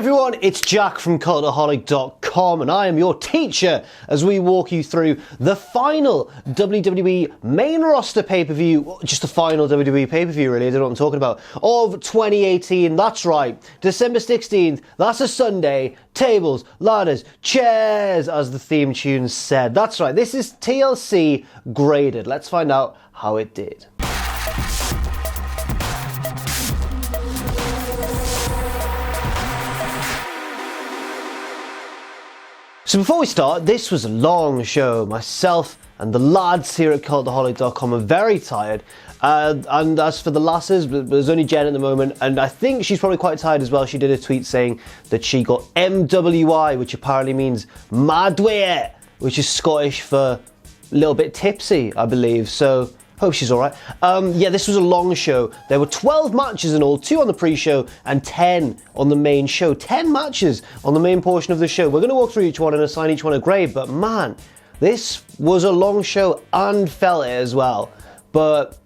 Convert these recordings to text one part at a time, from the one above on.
everyone, it's Jack from Cultaholic.com and I am your teacher as we walk you through the final WWE main roster pay-per-view, just the final WWE pay-per-view really, I don't know what I'm talking about, of 2018, that's right, December 16th, that's a Sunday, tables, ladders, chairs, as the theme tune said. That's right, this is TLC Graded. Let's find out how it did. So before we start, this was a long show. Myself and the lads here at Cultaholic.com are very tired. And as for the lasses, there's only Jen at the moment, and I think she's probably quite tired as well. She did a tweet saying that she got MWI, which apparently means Madwe, which is Scottish for a little bit tipsy, I believe. So hope she's all right. Yeah, this was a long show. There were 12 matches in all, 2 on the pre-show and 10 on the main show. 10 matches on the main portion of the show. We're going to walk through each one and assign each one a grade, but man, this was a long show and felt it as well. But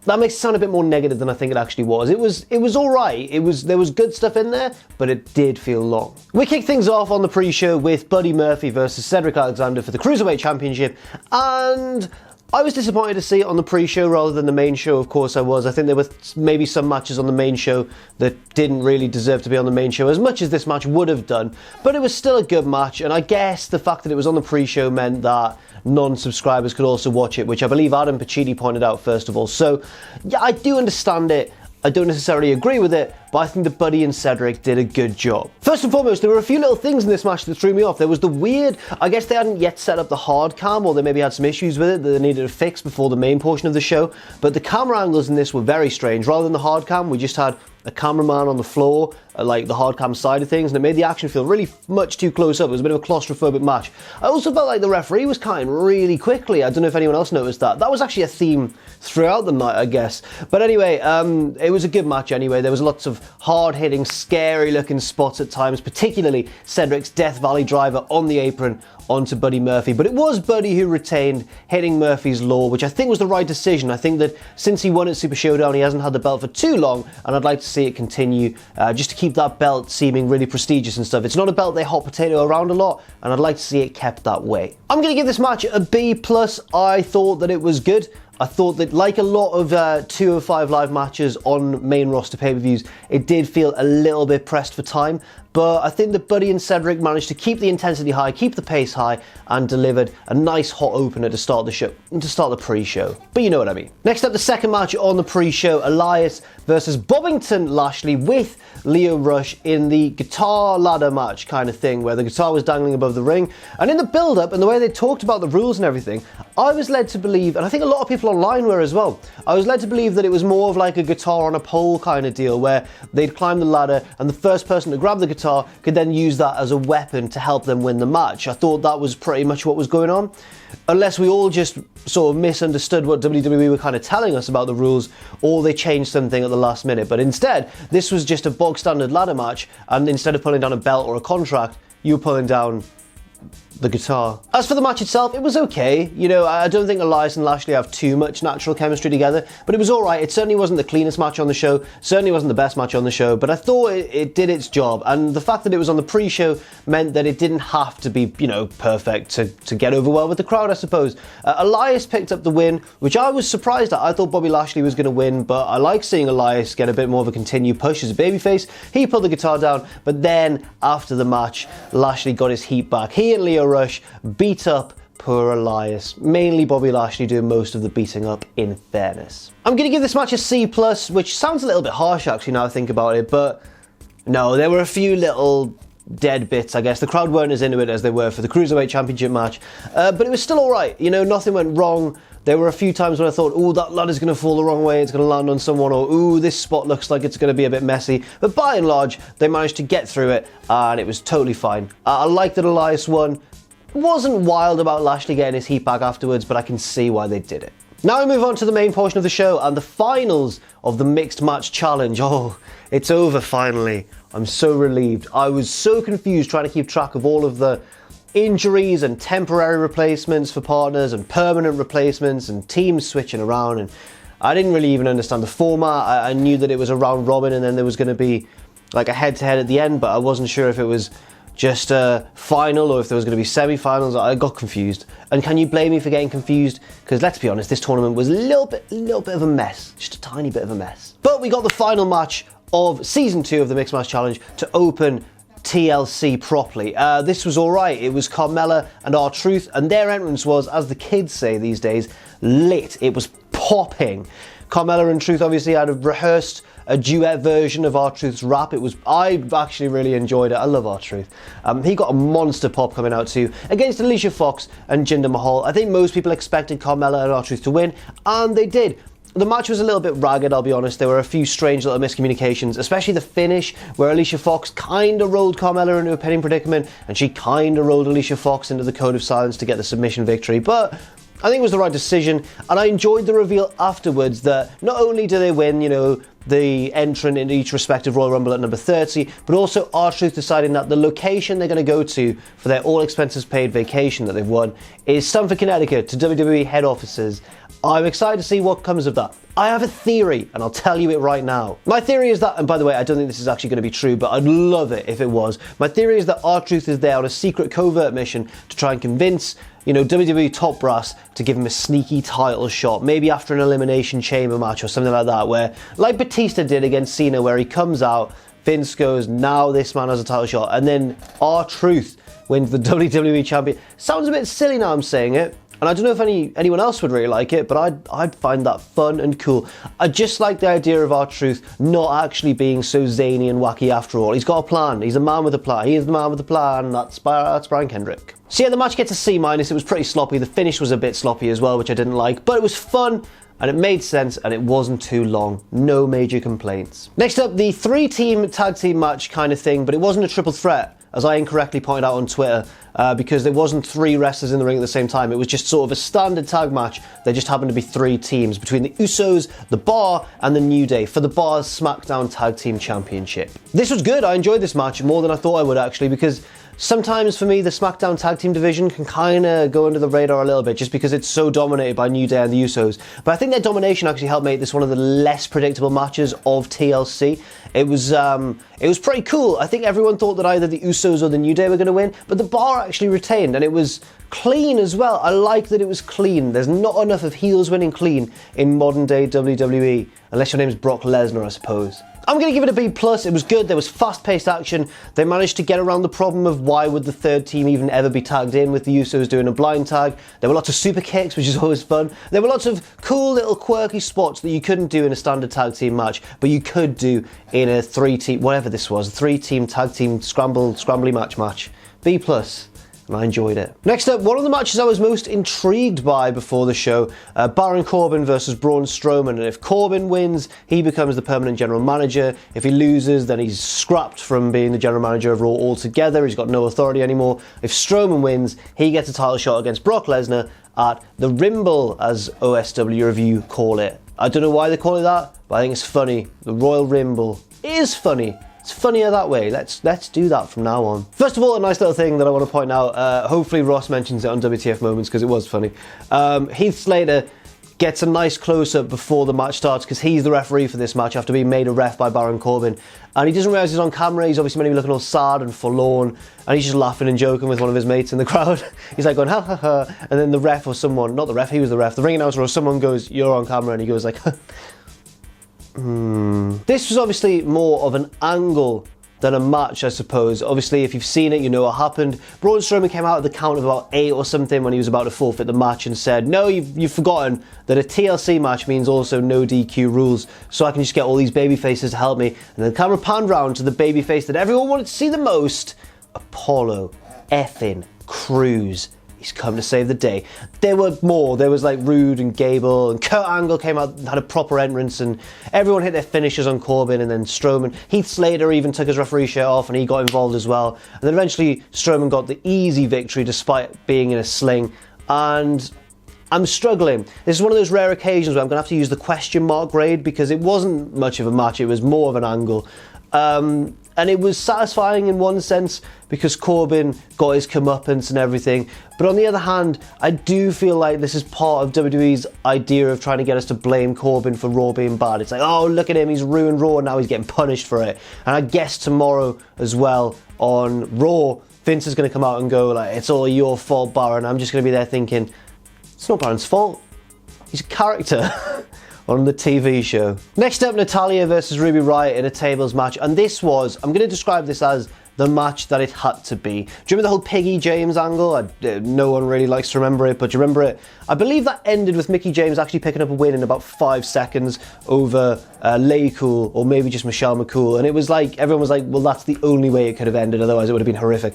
that makes it sound a bit more negative than I think it actually was. It was all right. There was good stuff in there, but it did feel long. We kicked things off on the pre-show with Buddy Murphy versus Cedric Alexander for the Cruiserweight Championship, and I was disappointed to see it on the pre-show rather than the main show. Of course I was. I think there were maybe some matches on the main show that didn't really deserve to be on the main show as much as this match would have done, but it was still a good match, and I guess the fact that it was on the pre-show meant that non-subscribers could also watch it, which I believe Adam Pacini pointed out first of all. So yeah, I do understand it. I don't necessarily agree with it, but I think that Buddy and Cedric did a good job. First and foremost, there were a few little things in this match that threw me off. There was the weird, I guess they hadn't yet set up the hard cam, or they maybe had some issues with it that they needed to fix before the main portion of the show, but the camera angles in this were very strange. Rather than the hard cam, we just had a cameraman on the floor, like the hard cam side of things, and it made the action feel really much too close up. It was a bit of a claustrophobic match. I also felt like the referee was counting really quickly. I don't know if anyone else noticed that. That was actually a theme throughout the night, I guess. But anyway, it was a good match anyway. There was lots of hard-hitting, scary-looking spots at times, particularly Cedric's Death Valley driver on the apron onto Buddy Murphy. But it was Buddy who retained, hitting Murphy's Law, which I think was the right decision. I think that since he won at Super Showdown, he hasn't had the belt for too long, and I'd like to see it continue, just to keep that belt seeming really prestigious and stuff. It's not a belt they hot potato around a lot, and I'd like to see it kept that way. I'm going to give this match a B+. I thought that it was good. I thought that, like a lot of 205 Live matches on main roster pay-per-views, it did feel a little bit pressed for time, but I think that Buddy and Cedric managed to keep the intensity high, keep the pace high, and delivered a nice hot opener to start the show, to start the pre-show. But you know what I mean. Next up, the second match on the pre-show, Elias versus Bobbington Lashley with Lio Rush in the guitar ladder match kind of thing, where the guitar was dangling above the ring. And in the build-up and the way they talked about the rules and everything, I was led to believe, and I think a lot of people online were as well, I was led to believe that it was more of like a guitar on a pole kind of deal, where they'd climb the ladder and the first person to grab the guitar could then use that as a weapon to help them win the match. I thought that was pretty much what was going on, unless we all just sort of misunderstood what WWE were kind of telling us about the rules, or they changed something at the last minute. But instead, this was just a bog standard ladder match, and instead of pulling down a belt or a contract, you were pulling down the guitar. As for the match itself, it was okay. You know, I don't think Elias and Lashley have too much natural chemistry together, but it was alright. It certainly wasn't the cleanest match on the show, certainly wasn't the best match on the show, but I thought it did its job, and the fact that it was on the pre-show meant that it didn't have to be, you know, perfect to get over well with the crowd, I suppose. Elias picked up the win, which I was surprised at. I thought Bobby Lashley was going to win, but I like seeing Elias get a bit more of a continued push as a babyface. He pulled the guitar down, but then after the match, Lashley got his heat back. He and Lio Rush beat up poor Elias. Mainly Bobby Lashley doing most of the beating up, in fairness. I'm going to give this match a C+, which sounds a little bit harsh actually now I think about it, but no, there were a few little dead bits, I guess. The crowd weren't as into it as they were for the Cruiserweight Championship match, but it was still alright. You know, nothing went wrong. There were a few times when I thought, ooh, that ladder's going to fall the wrong way, it's going to land on someone, or ooh, this spot looks like it's going to be a bit messy. But by and large, they managed to get through it, and it was totally fine. I like that Elias won. Wasn't wild about Lashley getting his heat back afterwards, but I can see why they did it. Now we move on to the main portion of the show and the finals of the Mixed Match Challenge. Oh, it's over finally. I'm so relieved. I was so confused trying to keep track of all of the injuries and temporary replacements for partners and permanent replacements and teams switching around, and I didn't really even understand the format. I knew that it was a round robin and then there was going to be like a head-to-head at the end, but I wasn't sure if it was just a final or if there was going to be semi-finals. I got confused. And can you blame me for getting confused? Because let's be honest, this tournament was a little bit of a mess. Just a tiny bit of a mess. But we got the final match of Season 2 of the Mixed Match Challenge to open TLC properly. This was alright. It was Carmella and R-Truth, and their entrance was, as the kids say these days, lit. It was popping. Carmella and Truth obviously had rehearsed a duet version of R-Truth's rap. I actually really enjoyed it. I love R-Truth. He got a monster pop coming out too against Alicia Fox and Jinder Mahal. I think most people expected Carmella and R-Truth to win, and they did. The match was a little bit ragged, I'll be honest. There were a few strange little miscommunications, especially the finish where Alicia Fox kind of rolled Carmella into a pinning predicament and she kind of rolled Alicia Fox into the Code of Silence to get the submission victory. But I think it was the right decision, and I enjoyed the reveal afterwards that not only do they win, the entrant in each respective Royal Rumble at number 30, but also R-Truth deciding that the location they're going to go to for their all-expenses-paid vacation that they've won is Stamford, Connecticut, to WWE head offices. I'm excited to see what comes of that. I have a theory, and I'll tell you it right now. My theory is that, and by the way, I don't think this is actually going to be true, but I'd love it if it was. My theory is that R-Truth is there on a secret covert mission to try and convince WWE top brass to give him a sneaky title shot, maybe after an Elimination Chamber match or something like that, where, like Batista did against Cena, where he comes out, Vince goes, now this man has a title shot, and then R-Truth wins the WWE champion. Sounds a bit silly now I'm saying it, and I don't know if anyone else would really like it, but I'd find that fun and cool. I just like the idea of R-Truth not actually being so zany and wacky after all. He's got a plan. He's a man with a plan. He is the man with a plan. That's Brian Kendrick. So yeah, the match gets a C-. It was pretty sloppy. The finish was a bit sloppy as well, which I didn't like, but it was fun and it made sense and it wasn't too long. No major complaints. Next up, the 3-team tag team match kind of thing, but it wasn't a triple threat, as I incorrectly pointed out on Twitter, because there wasn't 3 wrestlers in the ring at the same time. It was just sort of a standard tag match. There just happened to be 3 teams between the Usos, the Bar, and the New Day for the Bar's SmackDown Tag Team Championship. This was good. I enjoyed this match more than I thought I would, actually, because sometimes for me the SmackDown Tag Team division can kind of go under the radar a little bit just because it's so dominated by New Day and the Usos. But I think their domination actually helped make this one of the less predictable matches of TLC. It was pretty cool. I think everyone thought that either the Usos or the New Day were going to win, but the Bar actually retained, and it was clean as well. I like that it was clean. There's not enough of heels winning clean in modern day WWE, unless your name's Brock Lesnar, I suppose. I'm going to give it a B+. It was good. There was fast-paced action. They managed to get around the problem of why would the third team even ever be tagged in with the Usos doing a blind tag. There were lots of super kicks, which is always fun. There were lots of cool little quirky spots that you couldn't do in a standard tag team match, but you could do in a 3-team, whatever this was, a 3-team tag team scrambly match. B+. And I enjoyed it. Next up, one of the matches I was most intrigued by before the show, Baron Corbin versus Braun Strowman. And if Corbin wins, he becomes the permanent general manager. If he loses, then he's scrapped from being the general manager of Raw altogether. He's got no authority anymore. If Strowman wins, he gets a title shot against Brock Lesnar at the Rimble, as OSW Review call it. I don't know why they call it that, but I think it's funny. The Royal Rimble is funny. It's funnier that way. Let's do that from now on. First of all, a nice little thing that I want to point out. Hopefully Ross mentions it on WTF Moments because it was funny. Heath Slater gets a nice close-up before the match starts because he's the referee for this match after being made a ref by Baron Corbin. And he doesn't realise he's on camera. He's obviously meant to be looking all sad and forlorn. And he's just laughing and joking with one of his mates in the crowd. He's like going, ha ha ha. And then the ref or someone, not the ref, he was the ref, the ring announcer or someone goes, you're on camera. And he goes like, This was obviously more of an angle than a match, I suppose. Obviously, if you've seen it, you know what happened. Braun Strowman came out at the count of about 8 or something when he was about to forfeit the match and said, no, you've forgotten that a TLC match means also no DQ rules, so I can just get all these babyfaces to help me. And then the camera panned round to the babyface that everyone wanted to see the most, Apollo effing Crews. He's come to save the day. There were more. There was like Rude and Gable, and Kurt Angle came out and had a proper entrance, and everyone hit their finishers on Corbin, and then Strowman. Heath Slater even took his referee shirt off and he got involved as well. And then eventually Strowman got the easy victory despite being in a sling. And I'm struggling. This is one of those rare occasions where I'm going to have to use the question mark grade because it wasn't much of a match. It was more of an angle. And it was satisfying in one sense because Corbin got his comeuppance and everything. But on the other hand, I do feel like this is part of WWE's idea of trying to get us to blame Corbin for Raw being bad. It's like, oh, look at him, he's ruined Raw, now he's getting punished for it. And I guess tomorrow as well on Raw, Vince is going to come out and go like, it's all your fault, Baron. I'm just going to be there thinking, it's not Baron's fault. He's a character. On the TV show. Next up, Natalya versus Ruby Riott in a tables match, and this was, I'm going to describe this as the match that it had to be. Do you remember the whole Piggy James angle? No one really likes to remember it, but do you remember it? I believe that ended with Mickie James actually picking up a win in about 5 seconds over Laycool, or maybe just Michelle McCool, and it was like, everyone was like, well, that's the only way it could have ended, otherwise it would have been horrific.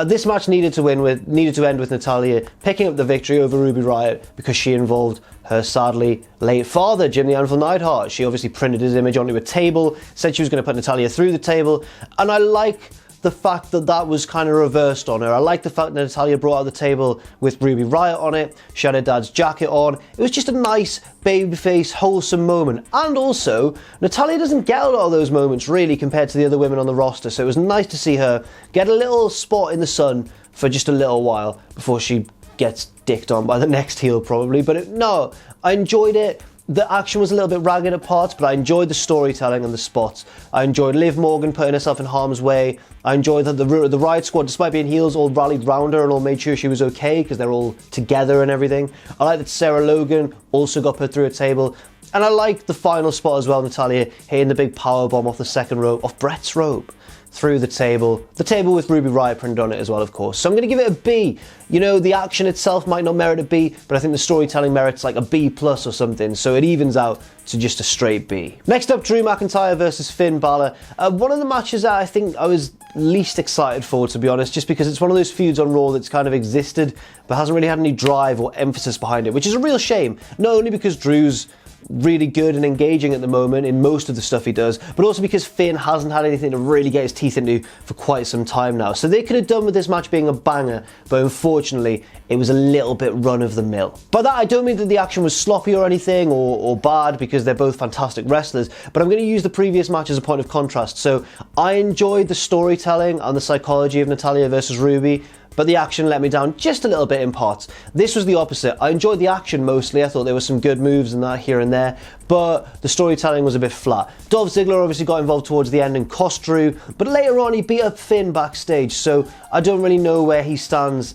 This match needed to end with Natalya picking up the victory over Ruby Riott because she involved her sadly late father, Jim the Anvil Neidhart. She obviously printed his image onto a table, said she was going to put Natalya through the table, and I like the fact that that was kind of reversed on her. I like the fact that Natalya brought out the table with Ruby Riott on it. She had her dad's jacket on. It was just a nice babyface, wholesome moment. And also, Natalya doesn't get a lot of those moments really compared to the other women on the roster, so it was nice to see her get a little spot in the sun for just a little while before she gets dicked on by the next heel probably. But no, I enjoyed it. The action was a little bit ragged at parts, but I enjoyed the storytelling and the spots. I enjoyed Liv Morgan putting herself in harm's way. I enjoyed that the Riott Squad, despite being heels, all rallied round her and all made sure she was okay because they're all together and everything. I like that Sarah Logan also got put through a table. And I like the final spot as well, Natalya hitting the big power bomb off the second rope, off Brett's rope, through the table with Ruby Riott printed on it as well, of course. So I'm going to give it a B. You know, the action itself might not merit a B, but I think the storytelling merits like a B+ or something, so it evens out to just a straight B. Next up, Drew McIntyre versus Finn Bálor. One of the matches that I think I was least excited for, to be honest, just because it's one of those feuds on Raw that's kind of existed, but hasn't really had any drive or emphasis behind it, which is a real shame. Not only because Drew's really good and engaging at the moment in most of the stuff he does, but also because Finn hasn't had anything to really get his teeth into for quite some time now. So they could have done with this match being a banger, but unfortunately it was a little bit run-of-the-mill. By that I don't mean that the action was sloppy or anything, or bad, because they're both fantastic wrestlers, but I'm going to use the previous match as a point of contrast. So I enjoyed the storytelling and the psychology of Natalya versus Ruby, but the action let me down just a little bit in parts. This was the opposite. I enjoyed the action mostly. I thought there were some good moves and that here and there, but the storytelling was a bit flat. Dolph Ziggler obviously got involved towards the end and cost Drew, but later on he beat up Finn backstage, so I don't really know where he stands.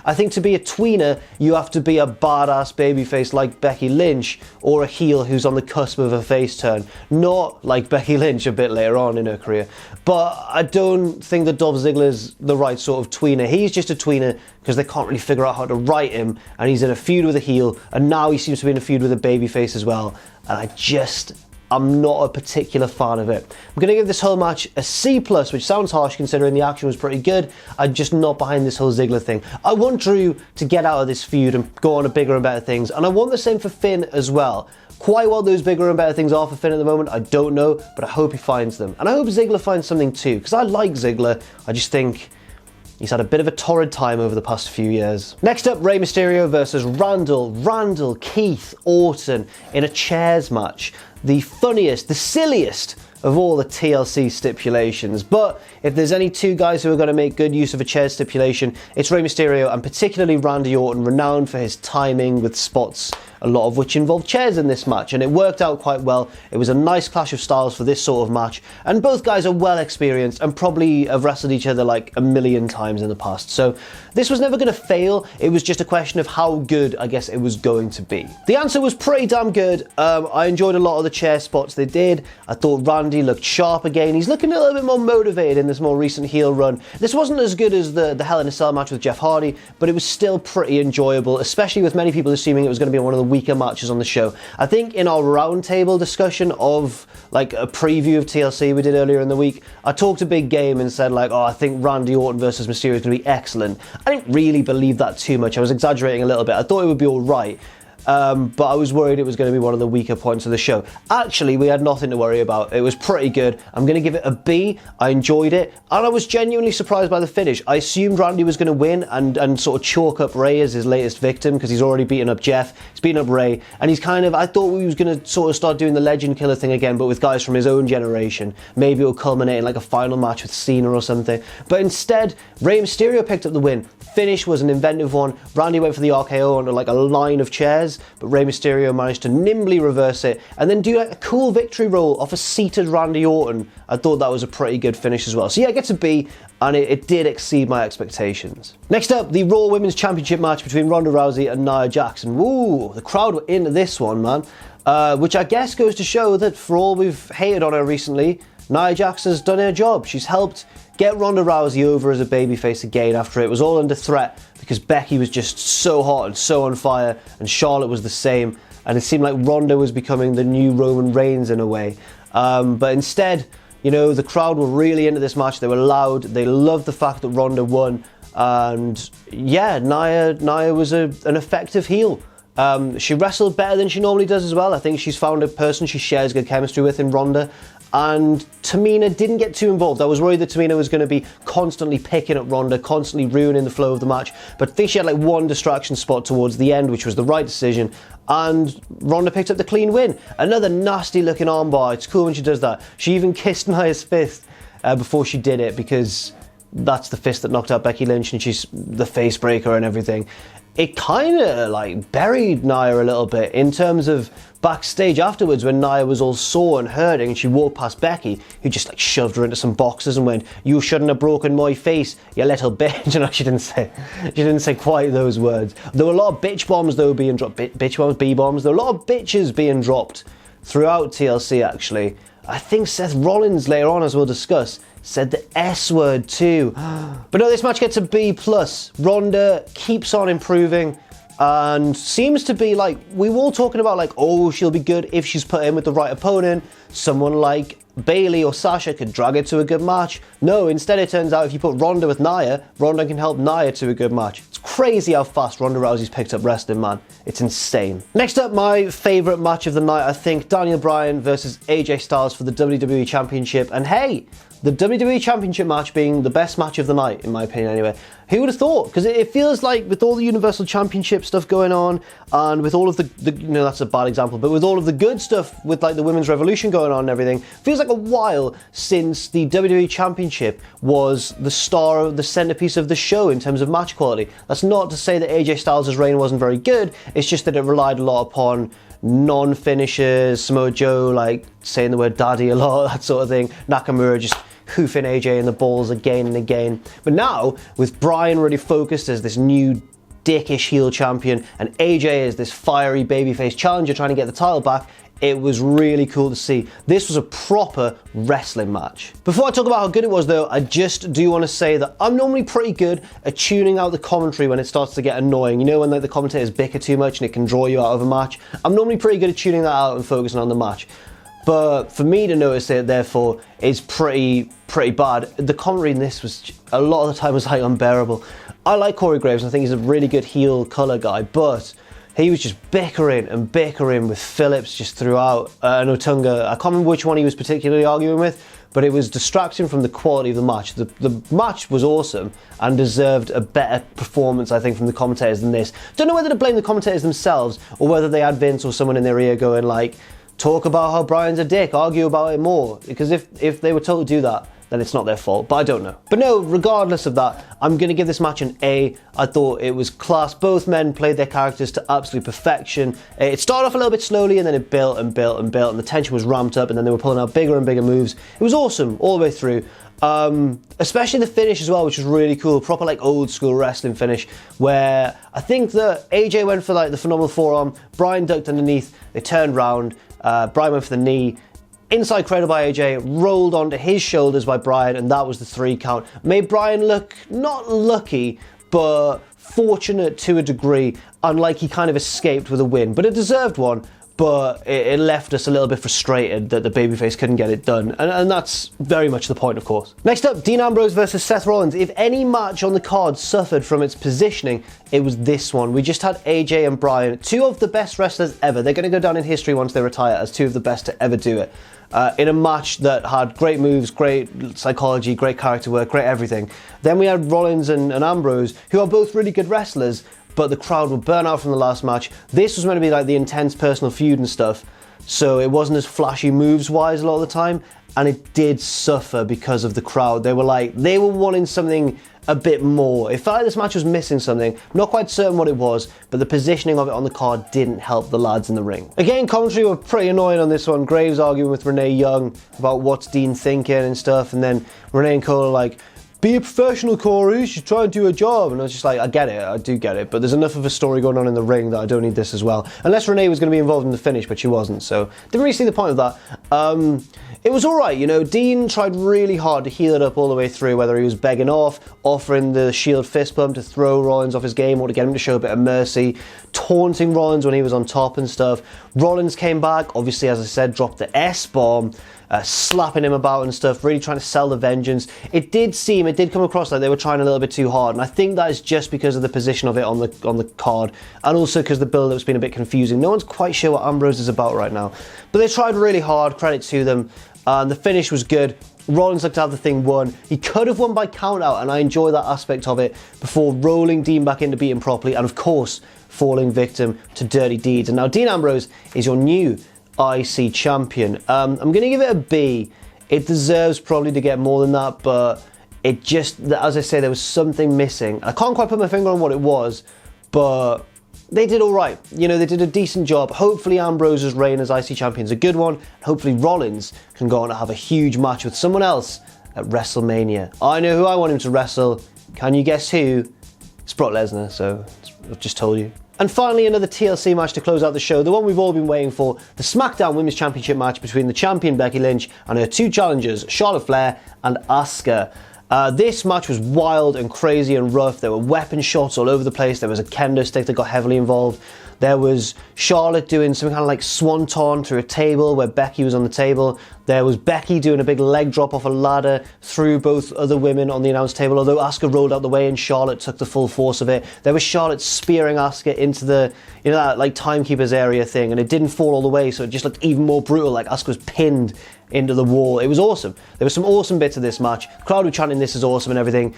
I think to be a tweener, you have to be a badass babyface like Becky Lynch, or a heel who's on the cusp of a face turn. Not like Becky Lynch a bit later on in her career. But I don't think that Dolph Ziggler's the right sort of tweener. He's just a tweener because they can't really figure out how to write him, and he's in a feud with a heel, and now he seems to be in a feud with a babyface as well. And I'm not a particular fan of it. I'm going to give this whole match a C+, which sounds harsh considering the action was pretty good. I'm just not behind this whole Ziggler thing. I want Drew to get out of this feud and go on to bigger and better things, and I want the same for Finn as well. Quite what those bigger and better things are for Finn at the moment, I don't know, but I hope he finds them. And I hope Ziggler finds something too, because I like Ziggler. I just think he's had a bit of a torrid time over the past few years. Next up, Rey Mysterio versus Randall, Keith, Orton in a chairs match. The funniest, the silliest of all the TLC stipulations. But if there's any two guys who are going to make good use of a chair stipulation, it's Rey Mysterio, and particularly Randy Orton, renowned for his timing with spots, a lot of which involved chairs in this match, and it worked out quite well. It was a nice clash of styles for this sort of match, and both guys are well experienced and probably have wrestled each other like a million times in the past. So this was never going to fail. It was just a question of how good I guess it was going to be. The answer was pretty damn good. I enjoyed a lot of the chair spots they did. I thought Randy looked sharp again. He's looking a little bit more motivated in this more recent heel run. This wasn't as good as the Hell in a Cell match with Jeff Hardy, but it was still pretty enjoyable, especially with many people assuming it was going to be one of the weaker matches on the show. I think in our roundtable discussion of like a preview of TLC we did earlier in the week, I talked a big game and said like, oh, I think Randy Orton versus Mysterio is going to be excellent. I didn't really believe that too much. I was exaggerating a little bit. I thought it would be all right. but I was worried it was going to be one of the weaker points of the show. Actually, we had nothing to worry about. It was pretty good. I'm going to give it a B. I enjoyed it, and I was genuinely surprised by the finish. I assumed Randy was going to win and sort of chalk up Ray as his latest victim, because he's already beaten up Jeff, he's beaten up Ray, and he's kind of, I thought we was going to sort of start doing the legend killer thing again, but with guys from his own generation. Maybe it'll culminate in like a final match with Cena or something. But instead, Rey Mysterio picked up the win. Finish was an inventive one. Randy went for the RKO under like a line of chairs, but Rey Mysterio managed to nimbly reverse it and then do like a cool victory roll off a seated Randy Orton. I thought that was a pretty good finish as well. So yeah, it gets a B, and it did exceed my expectations. Next up, the Raw Women's Championship match between Ronda Rousey and Nia Jackson. Woo, the crowd were into this one, man. Which I guess goes to show that for all we've hated on her recently, Nia Jackson's done her job. She's helped get Ronda Rousey over as a babyface again after it was all under threat because Becky was just so hot and so on fire, and Charlotte was the same, and it seemed like Ronda was becoming the new Roman Reigns in a way. But instead, you know, the crowd were really into this match. They were loud. They loved the fact that Ronda won, and yeah, Nia was an effective heel. She wrestled better than she normally does as well. I think she's found a person she shares good chemistry with in Ronda. And Tamina didn't get too involved. I was worried that Tamina was going to be constantly picking at Ronda, constantly ruining the flow of the match. But I think she had like one distraction spot towards the end, which was the right decision. And Ronda picked up the clean win. Another nasty looking armbar. It's cool when she does that. She even kissed Nia's fist before she did it, because that's the fist that knocked out Becky Lynch, and she's the face breaker and everything. It kind of like buried Nia a little bit in terms of backstage afterwards, when Nia was all sore and hurting, and she walked past Becky, who just like shoved her into some boxes and went, "You shouldn't have broken my face, you little bitch." You know, she didn't say quite those words. There were a lot of bitch bombs though being dropped, bitch bombs, B bombs. There were a lot of bitches being dropped throughout TLC actually. I think Seth Rollins later on, as we'll discuss, said the S word too. But no, this match gets a B+. Ronda keeps on improving and seems to be like, we were all talking about like, oh, she'll be good if she's put in with the right opponent. Someone like Bayley or Sasha could drag her to a good match. No, instead it turns out if you put Ronda with Nia, Ronda can help Nia to a good match. It's crazy how fast Ronda Rousey's picked up wrestling, man. It's insane. Next up, my favourite match of the night, I think, Daniel Bryan versus AJ Styles for the WWE Championship. And hey, the WWE Championship match being the best match of the night, in my opinion anyway. Who would have thought? Because it feels like with all the Universal Championship stuff going on, and with all of the, you know, that's a bad example, but with all of the good stuff with like the Women's Revolution going on and everything, feels like a while since the WWE Championship was the star of the centerpiece of the show in terms of match quality. That's not to say that AJ Styles' reign wasn't very good, it's just that it relied a lot upon non-finishers, Samoa Joe like saying the word daddy a lot, that sort of thing, Nakamura just hoofing AJ in the balls again and again. But now, with Bryan really focused as this new dickish heel champion, and AJ as this fiery babyface challenger trying to get the title back, it was really cool to see. This was a proper wrestling match. Before I talk about how good it was though, I just do want to say that I'm normally pretty good at tuning out the commentary when it starts to get annoying. You know, when like the commentators bicker too much and it can draw you out of a match? I'm normally pretty good at tuning that out and focusing on the match. But for me to notice it, therefore, is pretty bad. The commentary in this was, a lot of the time, was like unbearable. I like Corey Graves, I think he's a really good heel colour guy, but he was just bickering and bickering with Phillips just throughout, and Otunga. I can't remember which one he was particularly arguing with, but it was distracting from the quality of the match. The match was awesome and deserved a better performance, I think, from the commentators than this. Don't know whether to blame the commentators themselves or whether they had Vince or someone in their ear going like, talk about how Bryan's a dick, argue about it more. Because if they were told to do that, then it's not their fault, but I don't know. But no, regardless of that, I'm going to give this match an A. I thought it was class. Both men played their characters to absolute perfection. It started off a little bit slowly, and then it built and built and built, and the tension was ramped up, and then they were pulling out bigger and bigger moves. It was awesome all the way through. Especially the finish as well, which was really cool. Proper like old school wrestling finish, where I think that AJ went for like the phenomenal forearm, Bryan ducked underneath, they turned round, Bryan went for the knee, inside cradle by AJ, rolled onto his shoulders by Bryan, and that was the 3 count. Made Bryan look not lucky, but fortunate to a degree, unlike he kind of escaped with a win, but a deserved one. but it left us a little bit frustrated that the babyface couldn't get it done, and that's very much the point, of course. Next up, Dean Ambrose versus Seth Rollins. If any match on the card suffered from its positioning, it was this one. We just had AJ and Bryan, two of the best wrestlers ever. They're going to go down in history once they retire as two of the best to ever do it. In a match that had great moves, great psychology, great character work, great everything. Then we had Rollins and Ambrose, who are both really good wrestlers, but the crowd were burnt out from the last match. This was meant to be like the intense personal feud and stuff, so it wasn't as flashy moves-wise a lot of the time, and it did suffer because of the crowd. They were wanting something a bit more. It felt like this match was missing something. I'm not quite certain what it was, but the positioning of it on the card didn't help the lads in the ring. Again, commentary were pretty annoying on this one. Graves arguing with Renee Young about what's Dean thinking and stuff, and then Renee and Cole are like, be a professional, Corey, she's trying to do her job. And I was just like, I get it, I do get it, but there's enough of a story going on in the ring that I don't need this as well. Unless Renee was going to be involved in the finish, but she wasn't, so didn't really see the point of that. It was alright, you know, Dean tried really hard to heal it up all the way through, whether he was begging off, offering the Shield fist bump to throw Rollins off his game or to get him to show a bit of mercy, taunting Rollins when he was on top and stuff. Rollins came back, obviously, as I said, dropped the S-bomb, slapping him about and stuff, really trying to sell the vengeance. It did come across like they were trying a little bit too hard, and I think that is just because of the position of it on the card, and also because the build-up's been a bit confusing. No one's quite sure what Ambrose is about right now, but they tried really hard, credit to them, and the finish was good. Rollins looked to have the thing won. He could have won by count-out, and I enjoy that aspect of it, before rolling Dean back in to beat him properly, and of course, falling victim to dirty deeds. And now Dean Ambrose is your new IC champion. I'm going to give it a B. It deserves probably to get more than that, but it just, as I say, there was something missing. I can't quite put my finger on what it was, but they did all right. You know, they did a decent job. Hopefully Ambrose's reign as IC champion is a good one. Hopefully Rollins can go on to have a huge match with someone else at WrestleMania. I know who I want him to wrestle. Can you guess who? It's Brock Lesnar, so I've just told you. And finally, another TLC match to close out the show, the one we've all been waiting for, the SmackDown Women's Championship match between the champion Becky Lynch and her two challengers, Charlotte Flair and Asuka. This match was wild and crazy and rough. There were weapon shots all over the place. There was a kendo stick that got heavily involved. There was Charlotte doing some kind of like swanton through a table where Becky was on the table. There was Becky doing a big leg drop off a ladder through both other women on the announce table, although Asuka rolled out the way and Charlotte took the full force of it. There was Charlotte spearing Asuka into the, you know, that like timekeeper's area thing, and it didn't fall all the way, so it just looked even more brutal, like Asuka was pinned into the wall. It was awesome. There were some awesome bits of this match. The crowd were chanting this is awesome and everything.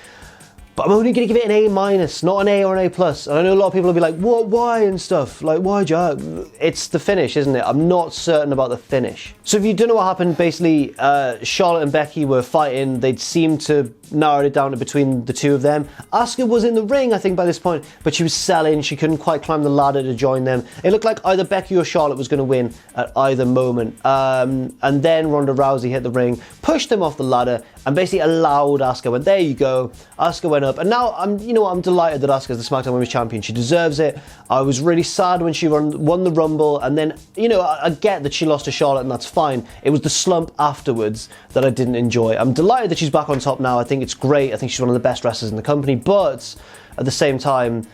But I'm only going to give it an A-, not an A or an A+. And I know a lot of people will be like, what, why and stuff? Like, why, Jack? It's the finish, isn't it? I'm not certain about the finish. So if you don't know what happened, basically, Charlotte and Becky were fighting. They'd seemed to narrow it down to between the two of them. Asuka was in the ring, I think, by this point, but she was selling. She couldn't quite climb the ladder to join them. It looked like either Becky or Charlotte was going to win at either moment. And then Ronda Rousey hit the ring, pushed them off the ladder, and basically allowed Asuka. Went, there you go. Asuka went up, and now I'm delighted that Asuka's the SmackDown Women's Champion. She deserves it. I was really sad when she won the Rumble, and then I get that she lost to Charlotte, and that's fine. It was the slump afterwards that I didn't enjoy. I'm delighted that she's back on top now. I think it's great. I think she's one of the best wrestlers in the company, but at the same time,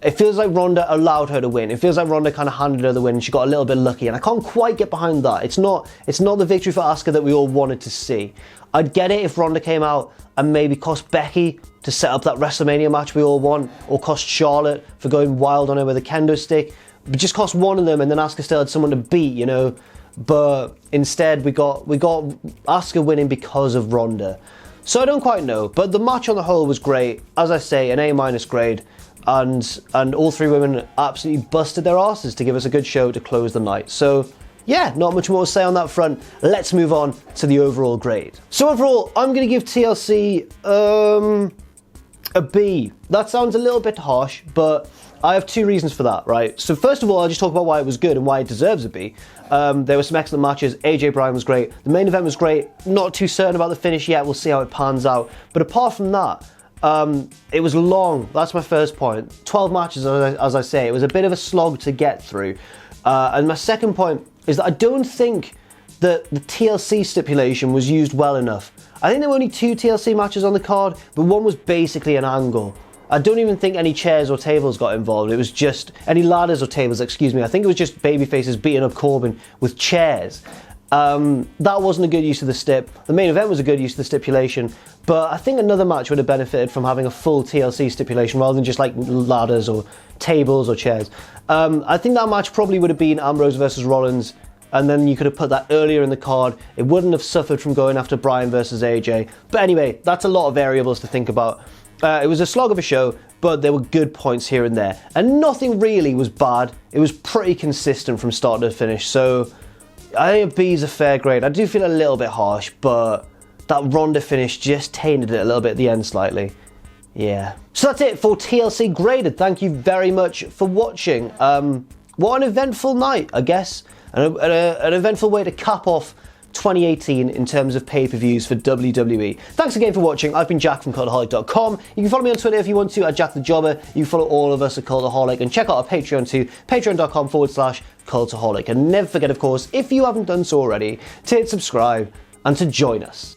it feels like Ronda allowed her to win. It feels like Ronda kind of handed her the win and she got a little bit lucky, and I can't quite get behind that. It's not the victory for Asuka that we all wanted to see. I'd get it if Ronda came out and maybe cost Becky to set up that WrestleMania match we all want, or cost Charlotte for going wild on her with a kendo stick, but just cost one of them and then Asuka still had someone to beat, you know. But instead we got Asuka winning because of Ronda. So I don't quite know, but the match on the whole was great. As I say, an A- grade, and all three women absolutely busted their asses to give us a good show to close the night. So yeah, not much more to say on that front. Let's move on to the overall grade. So overall, I'm going to give TLC a B. That sounds a little bit harsh, but I have two reasons for that, right? So first of all, I'll just talk about why it was good and why it deserves a B. There were some excellent matches. AJ Bryan was great. The main event was great. Not too certain about the finish yet. We'll see how it pans out. But apart from that, it was long. That's my first point. 12 matches, as I say. It was a bit of a slog to get through. And my second point is that I don't think that the TLC stipulation was used well enough. I think there were only 2 TLC matches on the card, but one was basically an angle. I don't even think any chairs or tables got involved. It was just any ladders or tables, excuse me. I think it was just babyfaces beating up Corbin with chairs. That wasn't a good use of the stip. The main event was a good use of the stipulation, but I think another match would have benefited from having a full TLC stipulation rather than just like ladders or tables or chairs. I think that match probably would have been Ambrose versus Rollins, and then you could have put that earlier in the card. It wouldn't have suffered from going after Bryan versus AJ. But anyway, that's a lot of variables to think about. It was a slog of a show, but there were good points here and there. And nothing really was bad. It was pretty consistent from start to finish. So I think a B is a fair grade. I do feel a little bit harsh, but that Ronda finish just tainted it a little bit at the end slightly. Yeah. So that's it for TLC Graded. Thank you very much for watching. What an eventful night, I guess. An eventful way to cap off 2018 in terms of pay-per-views for WWE. Thanks again for watching. I've been Jack from Cultaholic.com. You can follow me on Twitter if you want to, at Jack the Jobber. You can follow all of us at Cultaholic, and check out our Patreon too, patreon.com/Cultaholic. And never forget, of course, if you haven't done so already, to hit subscribe and to join us.